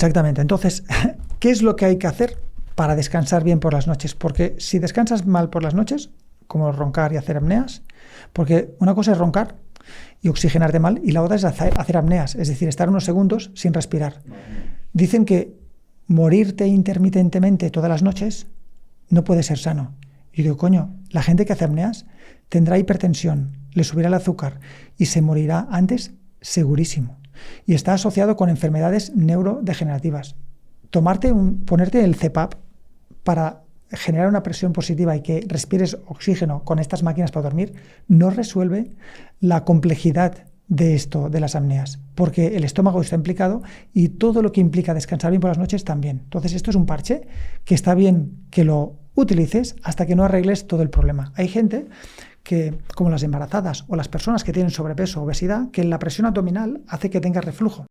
Exactamente. Entonces, ¿qué es lo que hay que hacer para descansar bien por las noches? Porque si descansas mal por las noches, como roncar y hacer apneas, porque una cosa es roncar y oxigenarte mal, y la otra es hacer apneas, es decir, estar unos segundos sin respirar. Dicen que morirte intermitentemente todas las noches no puede ser sano. Y digo, coño, la gente que hace apneas tendrá hipertensión, le subirá el azúcar y se morirá antes segurísimo. Y está asociado con enfermedades neurodegenerativas. Ponerte el CPAP para generar una presión positiva y que respires oxígeno con estas máquinas para dormir no resuelve la complejidad de esto, de las apneas, porque el estómago está implicado y todo lo que implica descansar bien por las noches también. Entonces esto es un parche que está bien que lo utilices hasta que no arregles todo el problema. Hay gente que, como las embarazadas o las personas que tienen sobrepeso o obesidad, que la presión abdominal hace que tenga reflujo.